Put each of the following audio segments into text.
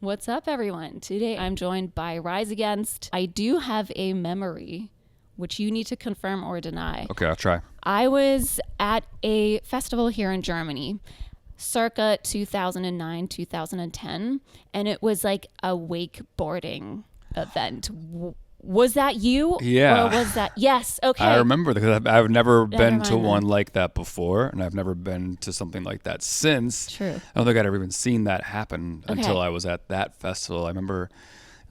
What's up, everyone? Today I'm joined by Rise Against. I do have a memory, which you need to confirm or deny. Okay, I'll try. I was at a festival here in Germany, circa 2009, 2010, and it was like a wakeboarding event. Was that you? Yeah. Or was that? Yes. Okay. I remember because I've never been to mind one then. like that before, and I've never been to something like that since. True. I don't think I'd ever even seen that happen Okay. until I was at that festival. I remember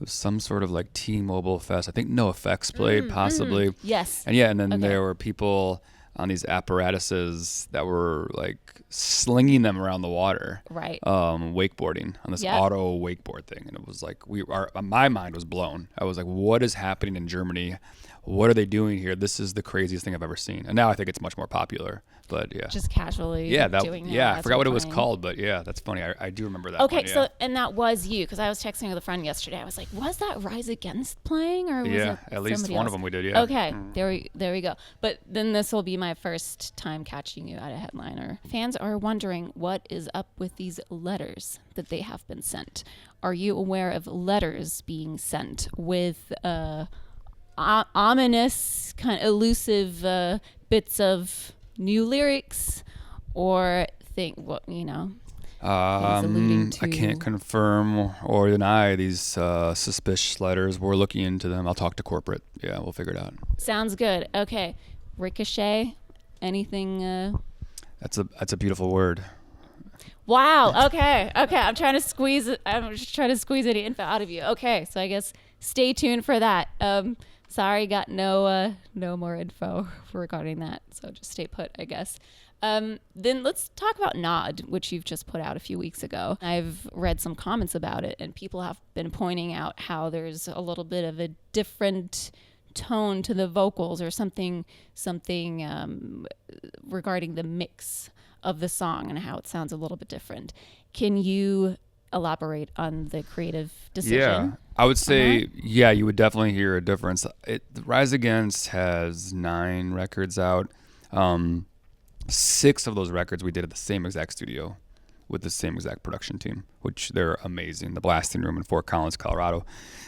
it was some sort of like T-Mobile Fest. I think No Effects played possibly. Yes. And then Okay. there were people on these apparatuses that were like slinging them around the water. Right. Wakeboarding on this Yep. auto wakeboard thing. And it was like, my mind was blown. I was like, what is happening in Germany? What are they doing here? This is the craziest thing I've ever seen. And now I think it's much more popular, but yeah. Just casually Yeah, doing that. I as forgot we're what it was playing. called, but yeah, that's funny. I do remember that Okay, one, yeah. so and that was you, because I was texting with a friend yesterday. I was like, was that Rise Against playing, or was Yeah, it at least somebody one else? of them we did, yeah. Okay, there we go. But then this will be my first time catching you at a headliner. Fans are wondering what is up with these letters that they have been sent. Are you aware of letters being sent with ominous, kind of elusive bits of new lyrics, or alluding I to- can't confirm or deny these suspicious letters. We're looking into them. I'll talk to corporate. Yeah, we'll figure it out. Sounds good. Okay, Ricochet. Anything? That's a beautiful word. Wow. Okay. I'm trying to squeeze. I'm just trying to squeeze any info out of you. Okay. So I guess stay tuned for that. Sorry, got no more info regarding that. So just stay put, I guess. Then let's talk about Nod, which you've just put out a few weeks ago. I've read some comments about it, and people have been pointing out how there's a little bit of a different tone to the vocals, or something regarding the mix of the song and how it sounds a little bit different. Can you elaborate on the creative decision? Yeah, I would say, yeah, you would definitely hear a difference. Rise Against has 9 records out. 6 of those records we did at the same exact studio with the same exact production team, which they're amazing. The Blasting Room in Fort Collins, Colorado.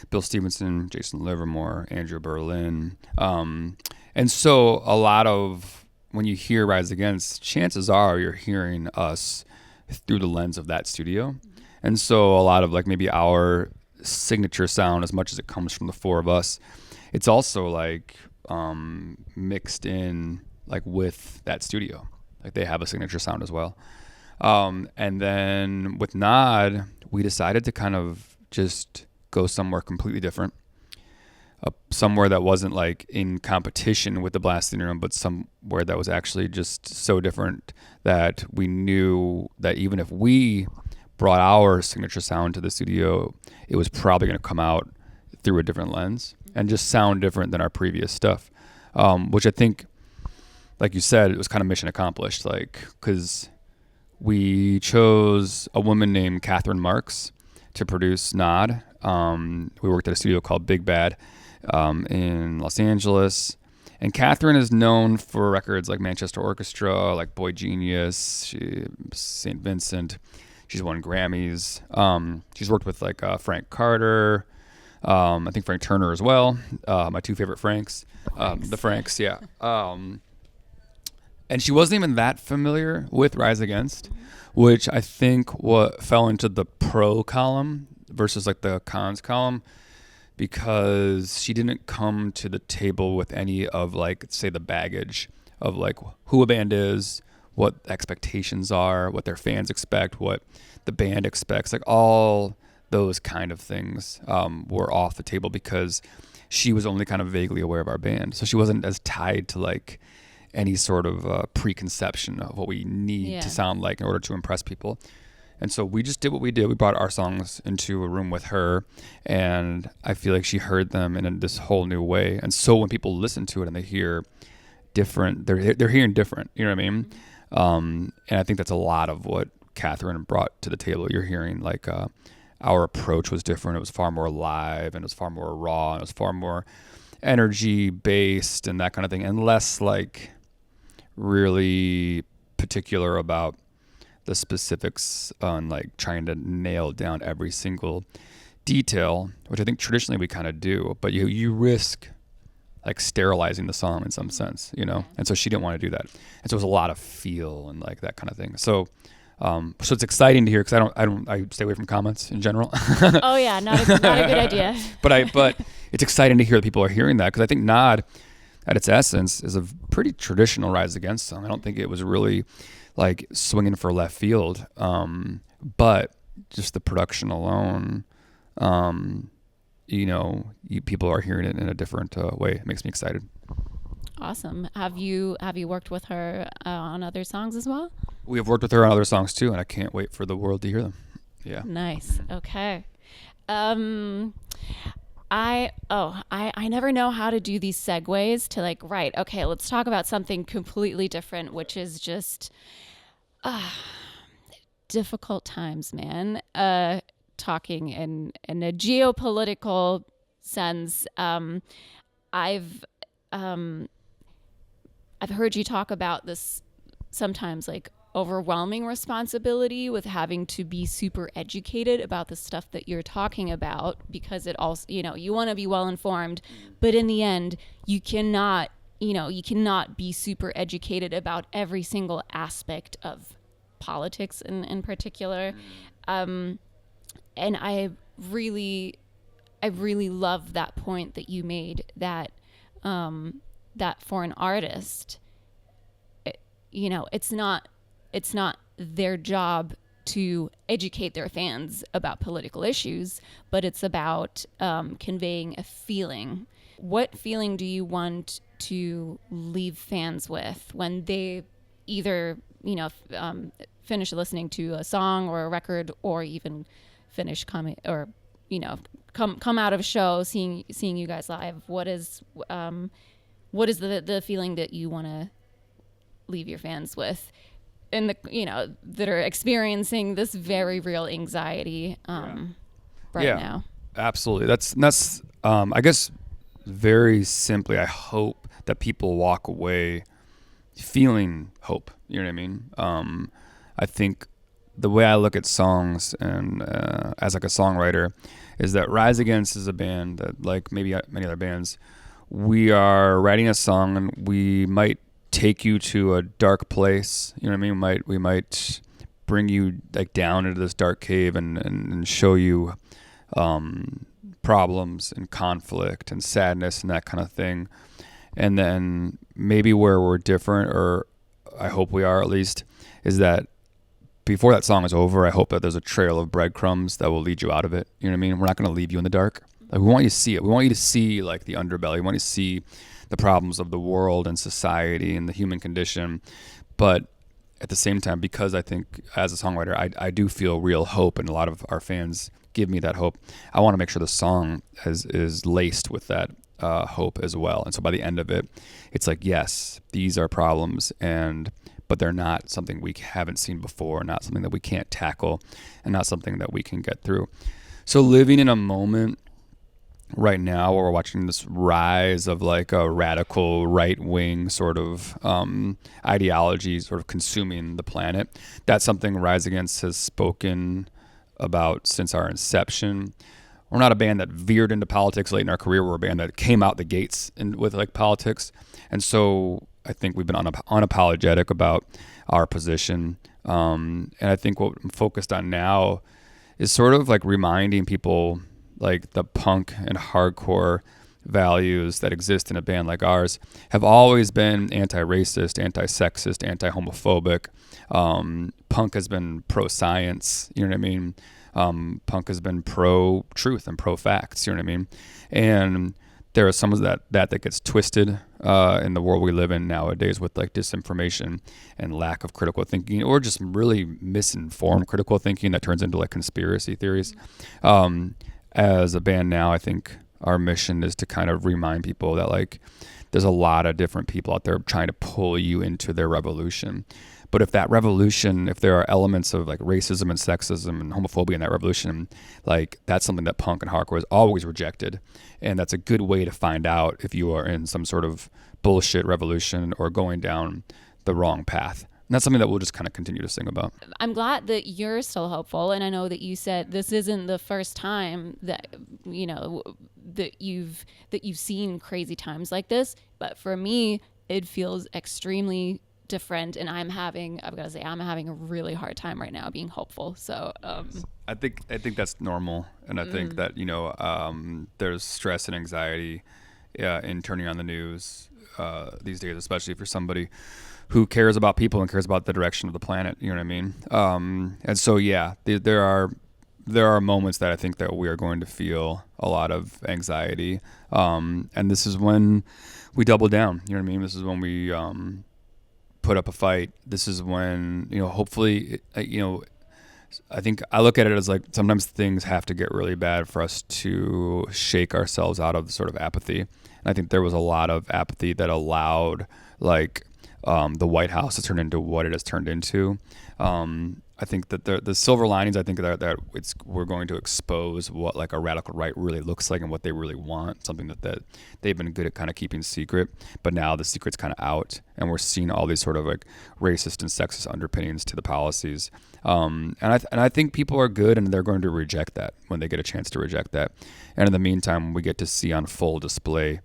Bill Stevenson, Jason Livermore, Andrew Berlin. And so a lot of, when you hear Rise Against, chances are you're hearing us through the lens of that studio. And so a lot of like maybe our signature sound, as much as it comes from the 4 of us, it's also like mixed in like with that studio. Like they have a signature sound as well. And then with Nod, we decided to kind of just go somewhere completely different. Somewhere that wasn't like in competition with the Blasting Room, but somewhere that was actually just so different that we knew that even if we brought our signature sound to the studio, it was probably going to come out through a different lens and just sound different than our previous stuff, which I think, like you said, it was kind of mission accomplished, like, because we chose a woman named Catherine Marks to produce Nod. We worked at a studio called Big Bad in Los Angeles. And Catherine is known for records like Manchester Orchestra, like Boy Genius, St. Vincent. She's won Grammys. She's worked with like Frank Carter, I think Frank Turner as well. My 2 favorite Franks. The Franks, yeah. And she wasn't even that familiar with Rise Against, which I think what fell into the pro column versus like the cons column, because she didn't come to the table with any of like, say, the baggage of like who a band is, what expectations are, what their fans expect, what the band expects, like all those kind of things were off the table because she was only kind of vaguely aware of our band. So she wasn't as tied to like any sort of preconception of what we need to sound like in order to impress people. And so we just did what we did. We brought our songs into a room with her, and I feel like she heard them in this whole new way. And so when people listen to it and they hear different, they're hearing different, you know what I mean? And I think that's a lot of what Catherine brought to the table. You're hearing like our approach was different. It was far more live, and it was far more raw, and it was far more energy based and that kind of thing, and less like really particular about the specifics on like trying to nail down every single detail, which I think traditionally we kind of do, but you risk like sterilizing the song in some sense, you know? And so she didn't want to do that. And so it was a lot of feel and like that kind of thing. So it's exciting to hear, because I stay away from comments in general. Oh yeah, not a good idea. But it's exciting to hear that people are hearing that, because I think Nod, at its essence, is a pretty traditional Rise Against song. I don't think it was really like swinging for left field, but just the production alone, people are hearing it in a different way. It makes me excited. Awesome. Have you worked with her on other songs as well? We have worked with her on other songs too, and I can't wait for the world to hear them. Yeah. Nice. Okay. I never know how to do these segues to like, right, okay, let's talk about something completely different, which is just difficult times, man. Talking in a geopolitical sense. I've heard you talk about this sometimes, like overwhelming responsibility with having to be super educated about the stuff that you're talking about, because it also, you want to be well informed, but in the end you cannot be super educated about every single aspect of politics in particular. And I really love that point that you made, that that for an artist, it's not their job to educate their fans about political issues, but it's about conveying a feeling. What feeling do you want to leave fans with when they either, finish listening to a song or a record, or even finish coming, or, come out of a show, seeing you guys live? What is the feeling that you want to leave your fans with, in the that are experiencing this very real anxiety now? Absolutely. That's I guess very simply, I hope that people walk away feeling hope. You know what I mean? I think the way I look at songs and as like a songwriter is that Rise Against is a band that, like maybe many other bands, we are writing a song and we might take you to a dark place. You know what I mean? We might bring you like down into this dark cave and show you problems and conflict and sadness and that kind of thing. And then maybe where we're different, or I hope we are at least, is that before that song is over, I hope that there's a trail of breadcrumbs that will lead you out of it. You know what I mean? We're not going to leave you in the dark. Like, we want you to see it. We want you to see like the underbelly. We want you to see the problems of the world and society and the human condition. But at the same time, because I think as a songwriter, I do feel real hope, and a lot of our fans give me that hope. I want to make sure the song is laced with that hope as well. And so by the end of it, it's like, yes, these are problems, but they're not something we haven't seen before, not something that we can't tackle, and not something that we can get through. So living in a moment right now where we're watching this rise of like a radical right-wing sort of ideology sort of consuming the planet, that's something Rise Against has spoken about since our inception. We're not a band that veered into politics late in our career. We're a band that came out the gates with like politics. And so I think we've been unapologetic about our position. And I think what I'm focused on now is sort of like reminding people like the punk and hardcore values that exist in a band like ours have always been anti-racist, anti-sexist, anti-homophobic. Punk has been pro-science, you know what I mean? Punk has been pro-truth and pro-facts, you know what I mean? And there are some of that gets twisted in the world we live in nowadays with like disinformation and lack of critical thinking, or just really misinformed critical thinking that turns into like conspiracy theories. As a band now, I think our mission is to kind of remind people that like there's a lot of different people out there trying to pull you into their revolution. But if that revolution, if there are elements of like racism and sexism and homophobia in that revolution, like that's something that punk and hardcore has always rejected. And that's a good way to find out if you are in some sort of bullshit revolution or going down the wrong path. And that's something that we'll just kind of continue to sing about. I'm glad that you're still hopeful, and I know that you said this isn't the first time that that you've seen crazy times like this. But for me, it feels extremely different, and I'm having a really hard time right now being hopeful. So I think that's normal, and I think that there's stress and anxiety in turning on the news these days, especially for somebody who cares about people and cares about the direction of the planet. You know what I mean? And so there are moments that I think that we are going to feel a lot of anxiety, and this is when we double down. You know what I mean? This is when we put up a fight. This is when hopefully I think I look at it as like sometimes things have to get really bad for us to shake ourselves out of sort of apathy. And I think there was a lot of apathy that allowed the White House to turn into what it has turned into. I think that the silver linings, I think that we're going to expose what like a radical right really looks like and what they really want, something that they've been good at kind of keeping secret. But now the secret's kind of out, and we're seeing all these sort of like racist and sexist underpinnings to the policies. And I think people are good, and they're going to reject that when they get a chance to reject that. And in the meantime, we get to see on full display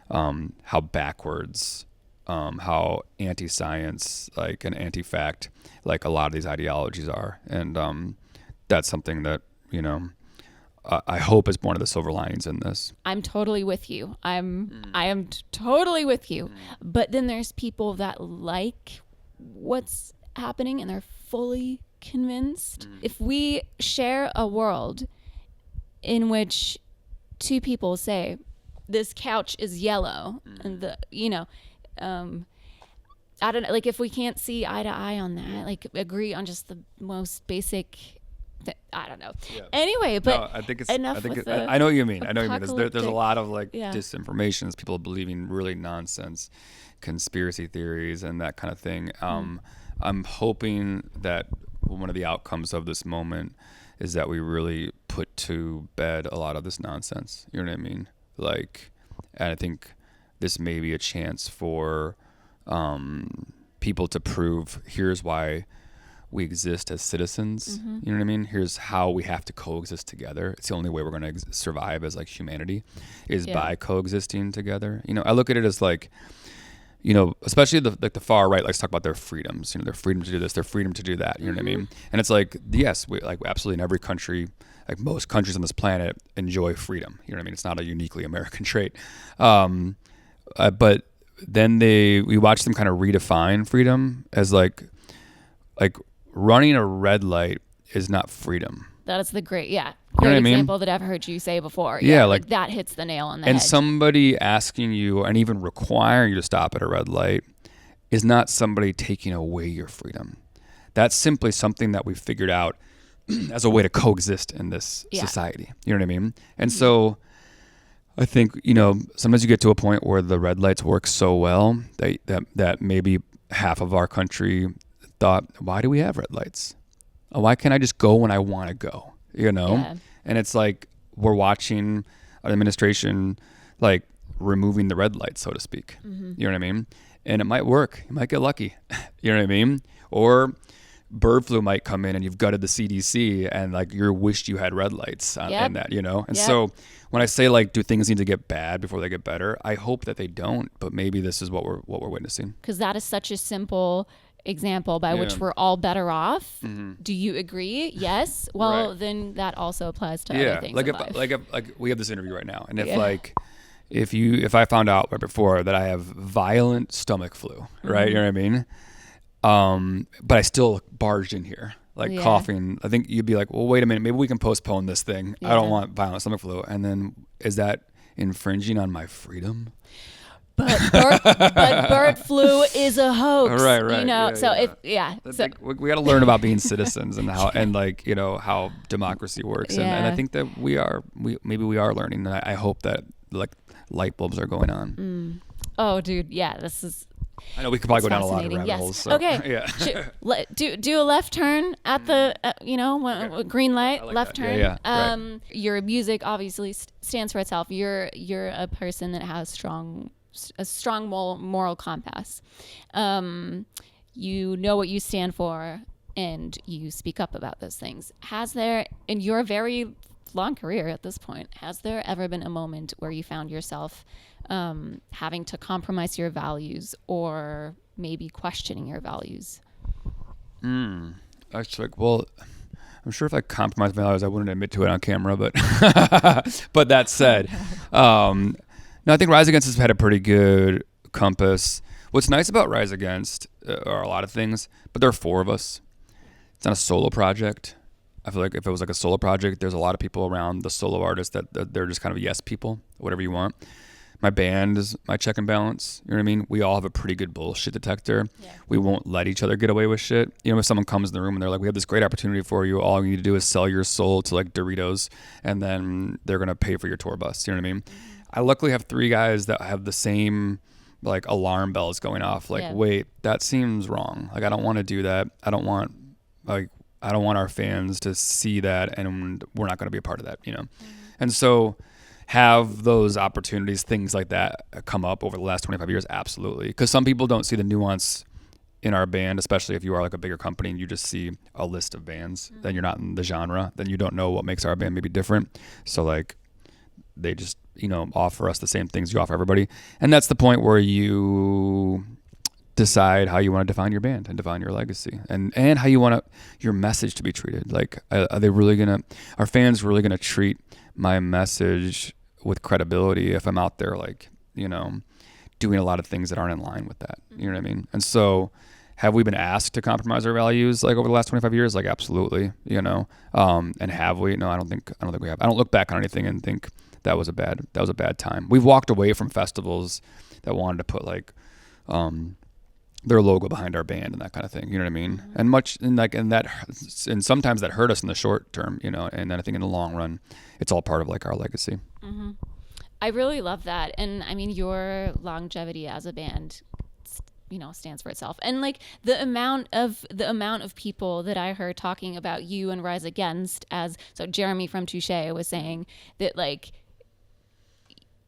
how backwards, how anti-science, like and anti-fact, like a lot of these ideologies are, and that's something that I hope is one of the silver linings in this. I'm totally with you. I am totally with you. But then there's people that like what's happening and they're fully convinced. If we share a world in which two people say this couch is yellow, and I don't know, like if we can't see eye to eye on that, like agree on just the most basic I don't know. Yeah. Anyway, but no, I think I know what you mean. I know what you mean. There's a lot of disinformation, people believing really nonsense conspiracy theories and that kind of thing. I'm hoping that one of the outcomes of this moment is that we really put to bed a lot of this nonsense. You know what I mean? And I think this may be a chance for people to prove here's why we exist as citizens. You know what I mean? Here's how we have to coexist together. It's the only way we're going to survive as like humanity is by coexisting together. I look at it as like, especially the far right likes to talk about their freedoms, their freedom to do this, their freedom to do that. You know what I mean? And it's like, yes, we like absolutely in every country, like most countries on this planet enjoy freedom. You know what I mean? It's not a uniquely American trait. But then we watch them kind of redefine freedom as like running a red light is not freedom. That is the great example that I've heard you say before. Yeah, like that hits the nail on the head. And somebody asking you and even requiring you to stop at a red light is not somebody taking away your freedom. That's simply something that we figured out as a way to coexist in this society. You know what I mean? And so I think, sometimes you get to a point where the red lights work so well that maybe half of our country thought, why do we have red lights? Why can't I just go when I want to go? And it's like we're watching an administration like removing the red lights, so to speak. You know what I mean? And it might work. You might get lucky. You know what I mean? Or bird flu might come in and you've gutted the CDC and like you wished you had red lights in that, And so when I say like, do things need to get bad before they get better? I hope that they don't, but maybe this is what we're witnessing. Because that is such a simple example by which we're all better off. Do you agree? Yes. Well, right. Then that also applies to other things. Like we have this interview right now, and if I found out right before that I have violent stomach flu, right? You know what I mean? But I still barged in here, coughing. I think you'd be like, well, wait a minute, maybe we can postpone this thing. I don't want violent stomach flu. And then is that infringing on my freedom? But bird flu is a hoax, right? We got to learn about being citizens and how democracy works, and I think that we are learning. And I hope that like light bulbs are going on. Oh, dude, this is. I know we could probably go down a lot of rabbit holes. So. Okay. Do a left turn at the green light. Like left that. turn. Your music obviously stands for itself. You're a person that has a strong moral compass. you know what you stand for and you speak up about those things. Has there, in your very long career at this point, has there ever been a moment where you found yourself having to compromise your values or maybe questioning your values? Actually, well, I'm sure if I compromised my values, I wouldn't admit to it on camera, but but that said, no, I think Rise Against has had a pretty good compass. What's nice about Rise Against are a lot of things, but there are 4 of us. It's not a solo project. I feel like if it was like a solo project, there's a lot of people around the solo artist that they're just kind of yes people, whatever you want. My band is my check and balance. You know what I mean? We all have a pretty good bullshit detector. Yeah. We won't let each other get away with shit. You know, if someone comes in the room and they're like, we have this great opportunity for you, all you need to do is sell your soul to like Doritos, and then they're going to pay for your tour bus. You know what I mean? I luckily have 3 guys that have the same like alarm bells going off. Like, wait, that seems wrong. Like, I don't want to do that. I don't want our fans to see that, and we're not going to be a part of that, you know? And so have those opportunities, things like that come up over the last 25 years? Absolutely. Because some people don't see the nuance in our band, especially if you are like a bigger company and you just see a list of bands, then you're not in the genre, then you don't know what makes our band maybe different. So like they just, you know, offer us the same things you offer everybody. And that's the point where you decide how you want to define your band and define your legacy and how you want your message to be treated. Like, are our fans really going to treat my message with credibility if I'm out there, like, you know, doing a lot of things that aren't in line with that? You know what I mean? And so have we been asked to compromise our values like over the last 25 years? Like, absolutely, you know. And have we? No, I don't think we have. I don't look back on anything and think that was a bad time. We've walked away from festivals that wanted to put like their logo behind our band and that kind of thing. You know what I mean? And sometimes that hurt us in the short term, you know, and then I think in the long run, it's all part of like our legacy. Mm-hmm. I really love that. And I mean, your longevity as a band, you know, stands for itself. And like the amount of people that I heard talking about you and Rise Against, so Jeremy from Touche was saying that like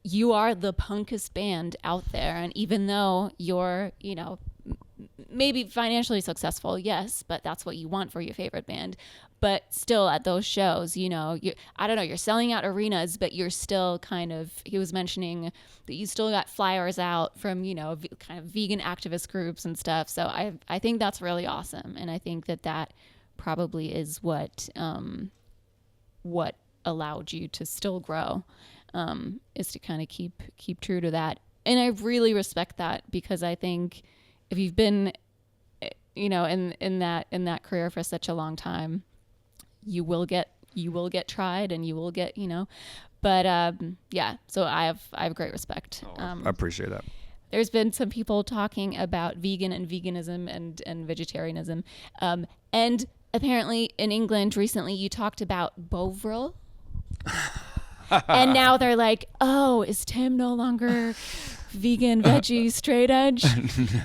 you are the punkest band out there. And even though you're, you know, maybe financially successful, yes, but that's what you want for your favorite band. But still at those shows, you know, I don't know, you're selling out arenas, but you're still he was mentioning that you still got flyers out from, you know, kind of vegan activist groups and stuff. So I think that's really awesome. And I think that probably is what allowed you to still grow, is to kind of keep true to that. And I really respect that, because I think if you've been, you know, in that career for such a long time, you will get tried and you will get, you know, but yeah, so I have great respect. I appreciate that. There's been some people talking about veganism and vegetarianism, and apparently in England recently you talked about Bovril. And now they're like, oh, is Tim no longer vegan, veggie, straight edge?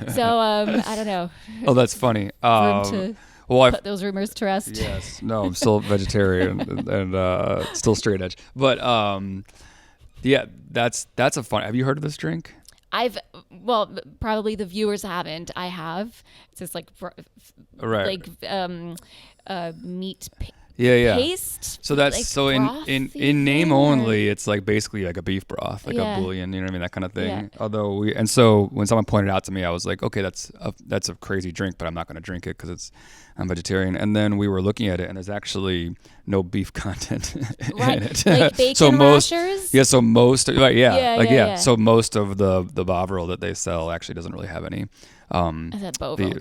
So I don't know. Oh, that's funny. Put those rumors to rest. Yes. No, I'm still vegetarian and still straight edge. But yeah, that's a fun. Have you heard of this drink? Probably the viewers haven't. I have. It's just like meat paste. So that's like in name only, it's like basically like a beef broth, like a bouillon, you know what I mean, that kind of thing. Yeah. Although so when someone pointed out to me, I was like, okay, that's a crazy drink, but I'm not going to drink it because I'm vegetarian. And then we were looking at it, and there's actually no beef content in it. Like bacon rashers? Yeah, so most, right, yeah. So most of the Bovril that they sell actually doesn't really have any. Is that Bovril?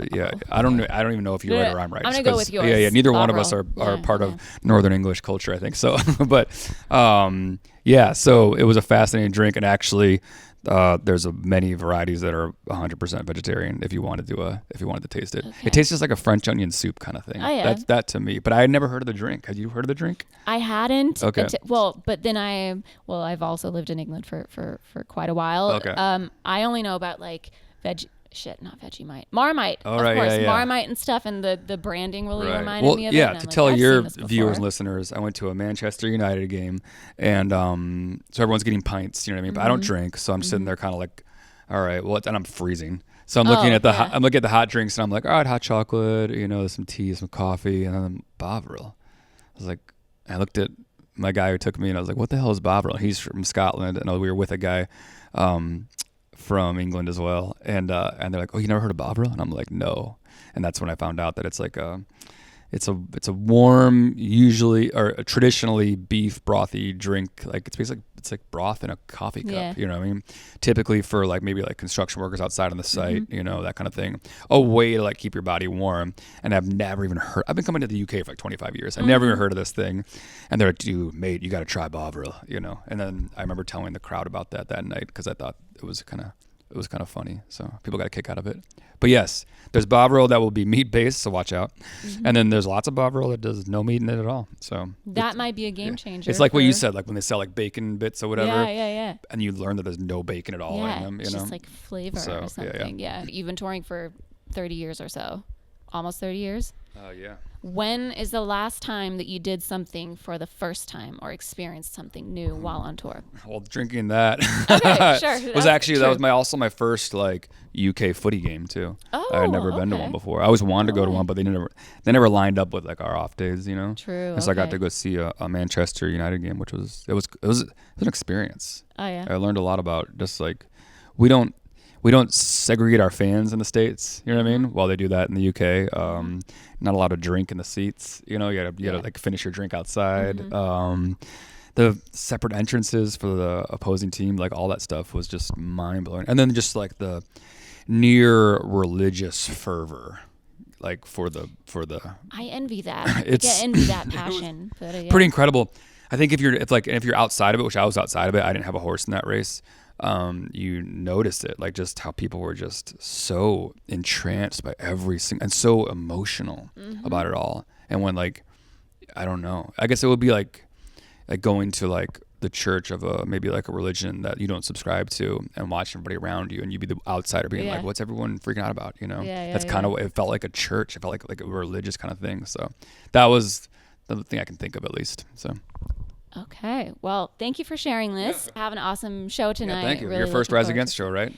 I don't even know if you're right or I'm right. I'm gonna go with yours. Yeah. Neither Bovril. one of us are part of Northern English culture, I think. So, but so it was a fascinating drink, and actually, there's many varieties that are 100% vegetarian. If you wanted to taste it, it tastes just like a French onion soup kind of thing. Oh, yeah. That's that to me. But I had never heard of the drink. Had you heard of the drink? I hadn't. Okay. But then I've also lived in England for quite a while. Okay. I only know about like not Vegemite. Marmite. Oh, of right, course. yeah. Marmite and stuff, and the branding really reminded me of it. Yeah, and to I'm tell like, your viewers and listeners, I went to a Manchester United game, and so everyone's getting pints, you know what I mean? But I don't drink, so I'm sitting there kind of like, all right, well, and I'm freezing. So I'm looking at the yeah. I'm looking at the hot drinks, and I'm like, all right, hot chocolate, some tea, some coffee, and then Bovril. I was like, I looked at my guy who took me, and I was like, what the hell is Bovril? He's from Scotland, and we were with a guy from England as well, and they're like, oh, you never heard of Bovril? And I'm like, no. And that's when I found out that it's like it's a warm, usually or a traditionally beef brothy drink. Like it's basically like broth in a coffee cup. Yeah. You know what I mean? Typically for like maybe like construction workers outside on the site, that kind of thing. A way to like keep your body warm. And I've never even heard. I've been coming to the UK for like 25 years. I've never even heard of this thing. And they're like, dude, mate, you got to try Bovril. And then I remember telling the crowd about that night because I thought it was kind of funny. So people got a kick out of it. But yes, there's Bovril that will be meat based, so watch out. And then there's lots of Bovril that does no meat in it at all. So that might be a game changer. It's like what you said, like when they sell like bacon bits or whatever. Yeah. And you learn that there's no bacon at all in them. It's just like flavor or something. Yeah. You've been touring for 30 years or so, almost 30 years. Yeah. When is the last time that you did something for the first time or experienced something new while on tour? Well, drinking that Okay, sure. was actually that was also my first like UK footy game too. Oh, I had never been to one before. I always wanted to go to one, but they never lined up with like our off days, True. And so I got to go see a Manchester United game, which was an experience. Oh yeah. I learned a lot about just like we don't segregate our fans in the States, you know what I mean? While they do that in the UK, not allowed to drink in the seats. You gotta like finish your drink outside. The separate entrances for the opposing team, like all that stuff was just mind blowing. And then just like the near religious fervor, like for the. I envy that. I envy that passion. But, pretty incredible. I think if you're outside of it, which I was outside of it, I didn't have a horse in that race. You noticed it, like just how people were just so entranced by every single and so emotional about it all. And when like, I don't know, I guess it would be like going to like the church of maybe like a religion that you don't subscribe to and watch everybody around you and you be the outsider being like, what's everyone freaking out about? That's kind of what it felt like. A church. It felt like a religious kind of thing. So that was the thing I can think of at least. So. Okay. Well, thank you for sharing this. Have an awesome show tonight. Yeah, thank you. Really Your first Rise Against show, right?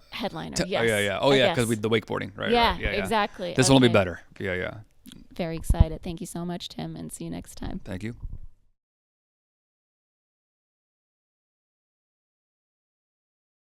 Headliner, yes. Oh, yeah. Oh, yeah, because the wakeboarding, right? Yeah, right. Yeah, exactly. This one will be better. Yeah. Very excited. Thank you so much, Tim, and see you next time. Thank you.